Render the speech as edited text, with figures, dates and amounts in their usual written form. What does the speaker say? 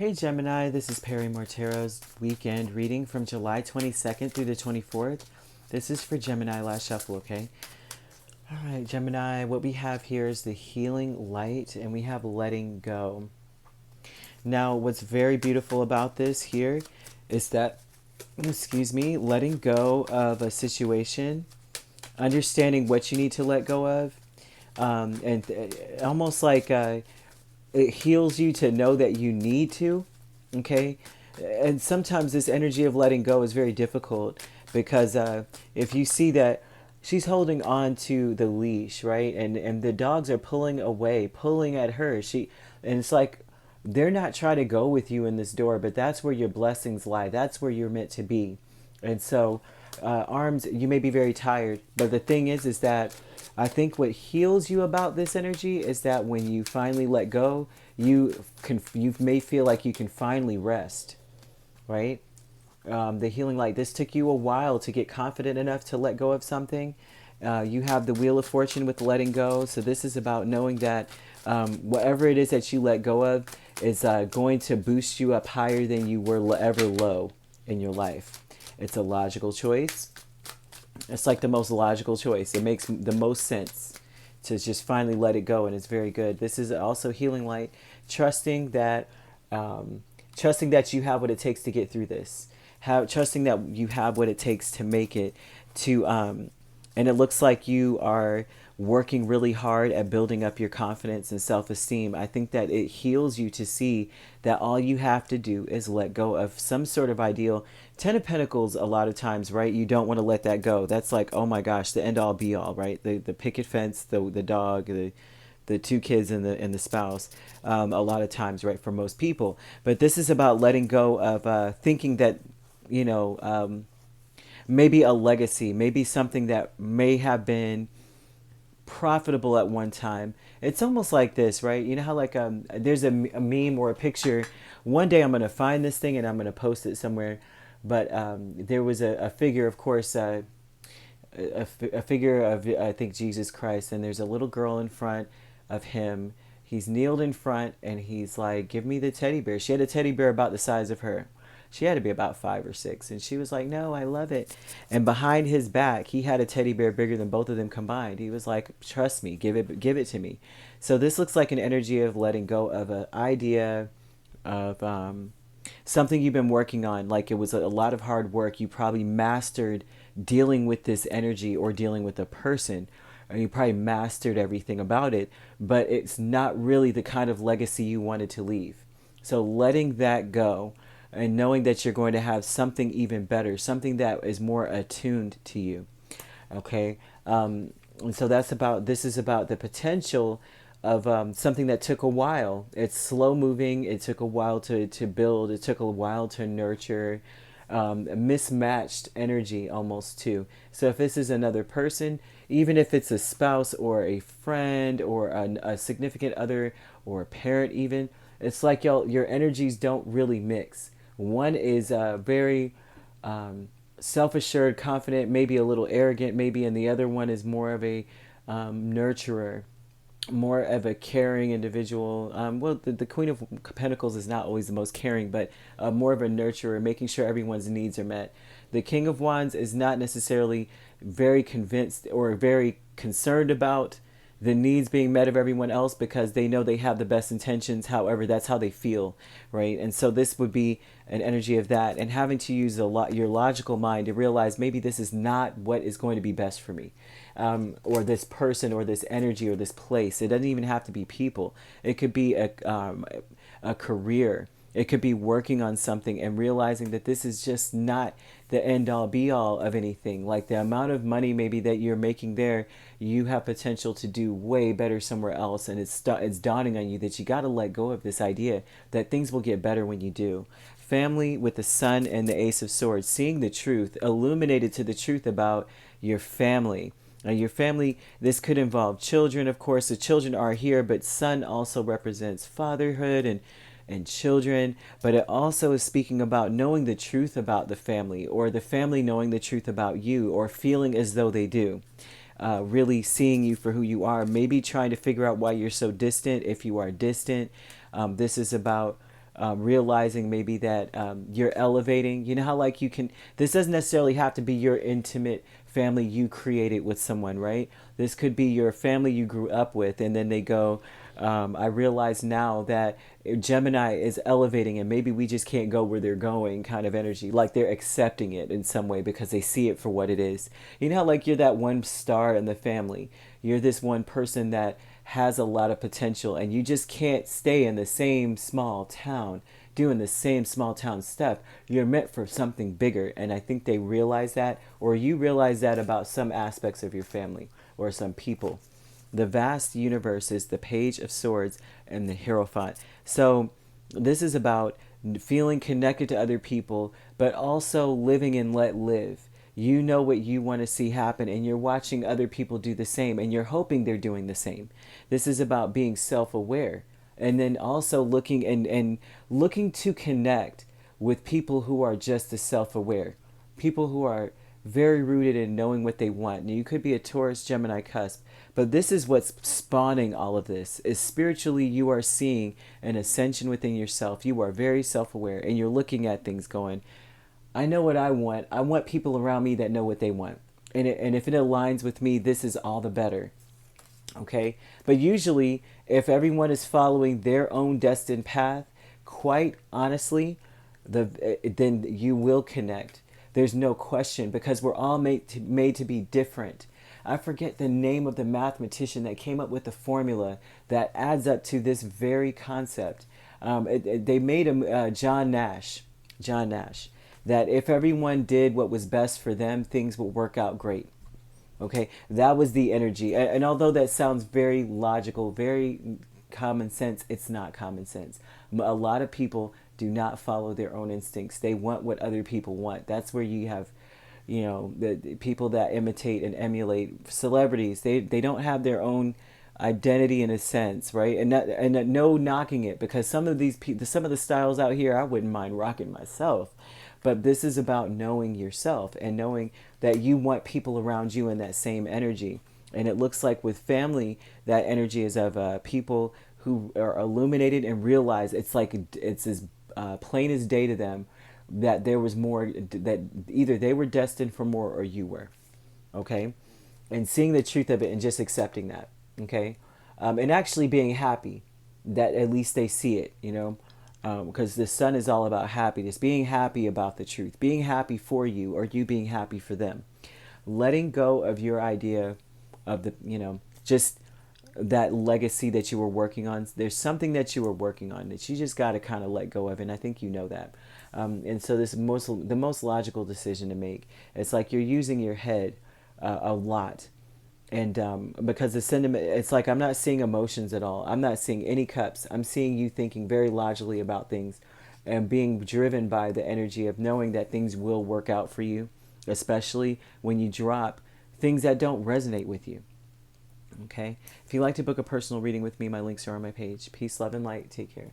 Hey Gemini, this is Perrymore Tarot's weekend reading from July 22nd through the 24th. This is for Gemini last shuffle, okay? All right, Gemini, what we have here is the healing light and we have letting go. Now, what's very beautiful about this here is that, excuse me, letting go of a situation, understanding what you need to let go of, and almost like it heals you to know that you need to, okay? And sometimes this energy of letting go is very difficult because if you see that she's holding on to the leash, right? And the dogs are pulling away, pulling at her. And it's like they're not trying to go with you in this door, but that's where your blessings lie. That's where you're meant to be. And so, arms, you may be very tired, but the thing is that I think what heals you about this energy is that when you finally let go, you may feel like you can finally rest, right? The healing light. This took you a while to get confident enough to let go of something. You have the Wheel of Fortune with letting go. So this is about knowing that whatever it is that you let go of is going to boost you up higher than you were ever low in your life. It's a logical choice. It's like the most logical choice. It makes the most sense to just finally let it go, and it's very good. This is also healing light, trusting that, trusting that you have what it takes to get through this. Trusting that you have what it takes to make it to, and it looks like you are working really hard at building up your confidence and self-esteem. I think that it heals you to see that all you have to do is let go of some sort of ideal. Ten of Pentacles, a lot of times, right? You don't want to let that go. That's like, oh my gosh, the end all be all, right? The picket fence, the dog, the two kids and the spouse, a lot of times, right, for most people. But this is about letting go of thinking that, you know, maybe a legacy, maybe something that may have been profitable at one time. It's almost like this, right? You know how like there's a meme or a picture. One day I'm going to find this thing and I'm going to post it somewhere. But there was a figure, of course, a figure of, I think, Jesus Christ. And there's a little girl in front of him. He's kneeled in front and he's like, give me the teddy bear. She had a teddy bear about the size of her. She had to be about 5 or 6. And she was like, no, I love it. And behind his back, he had a teddy bear bigger than both of them combined. He was like, trust me, give it to me. So this looks like an energy of letting go of an idea of something you've been working on. Like it was a lot of hard work. You probably mastered dealing with this energy or dealing with a person. And you probably mastered everything about it. But it's not really the kind of legacy you wanted to leave. So letting that go and knowing that you're going to have something even better, something that is more attuned to you. Okay? And so this is about the potential of something that took a while. It's slow moving. It took a while to build. It took a while to nurture. Mismatched energy almost too. So if this is another person, even if it's a spouse or a friend or a significant other or a parent even, it's like your energies don't really mix. One is very self-assured, confident, maybe a little arrogant, maybe, and the other one is more of a nurturer, more of a caring individual. Well, the Queen of Pentacles is not always the most caring, but more of a nurturer, making sure everyone's needs are met. The King of Wands is not necessarily very convinced or very concerned about the needs being met of everyone else because they know they have the best intentions. However, that's how they feel, right? And so this would be an energy of that, and having to use your logical mind to realize maybe this is not what is going to be best for me, or this person, or this energy, or this place. It doesn't even have to be people. It could be a career. It could be working on something and realizing that this is just not the end all be all of anything. Like the amount of money maybe that you're making there, you have potential to do way better somewhere else. And it's dawning on you that you got to let go of this idea that things will get better when you do. Family with the Sun and the Ace of Swords, seeing the truth, illuminated to the truth about your family. Now, your family, this could involve children, of course. The children are here, but Sun also represents fatherhood and children, but it also is speaking about knowing the truth about the family, or the family knowing the truth about you, or feeling as though they do. Really seeing you for who you are, maybe trying to figure out why you're so distant if you are distant. This is about realizing maybe that you're elevating. You know how like you can, this doesn't necessarily have to be your intimate family you created with someone, right? This could be your family you grew up with, and then they go, I realize now that Gemini is elevating and maybe we just can't go where they're going kind of energy. Like they're accepting it in some way because they see it for what it is. You know how like you're that one star in the family. You're this one person that has a lot of potential and you just can't stay in the same small town doing the same small town stuff. You're meant for something bigger. And I think they realize that, or you realize that about some aspects of your family or some people. The vast universe is the Page of Swords and the Hierophant. So this is about feeling connected to other people, but also living and let live. You know what you want to see happen, and you're watching other people do the same, and you're hoping they're doing the same. This is about being self-aware, and then also looking and looking to connect with people who are just as self-aware, people who are very rooted in knowing what they want. Now, you could be a Taurus, Gemini cusp, but this is what's spawning all of this. Is spiritually you are seeing an ascension within yourself. You are very self-aware, and you're looking at things going, I know what I want. I want people around me that know what they want. And if it aligns with me, this is all the better. Okay? But usually, if everyone is following their own destined path, quite honestly, then you will connect. There's no question, because we're all made to be different. I forget the name of the mathematician that came up with the formula that adds up to this very concept. They made him John Nash. John Nash. That if everyone did what was best for them, things would work out great. Okay, that was the energy. And although that sounds very logical, very common sense, it's not common sense. A lot of people do not follow their own instincts. They want what other people want. That's where you have, you know, the people that imitate and emulate celebrities. They don't have their own identity in a sense, right? And no knocking it, because some of these people, some of the styles out here, I wouldn't mind rocking myself. But this is about knowing yourself and knowing that you want people around you in that same energy. And it looks like with family, that energy is of people who are illuminated and realize it's like it's as plain as day to them that there was more, that either they were destined for more or you were. Okay? And seeing the truth of it and just accepting that. Okay? And actually being happy that at least they see it, you know? Because the sun is all about happiness, being happy about the truth, being happy for you, or you being happy for them. Letting go of your idea of the, you know, just that legacy that you were working on. There's something that you were working on that you just got to kind of let go of, and I think you know that. And so this the most logical decision to make. It's like you're using your head a lot. And because the sentiment, it's like I'm not seeing emotions at all. I'm not seeing any cups. I'm seeing you thinking very logically about things and being driven by the energy of knowing that things will work out for you, especially when you drop things that don't resonate with you. Okay? If you'd like to book a personal reading with me, my links are on my page. Peace, love, and light. Take care.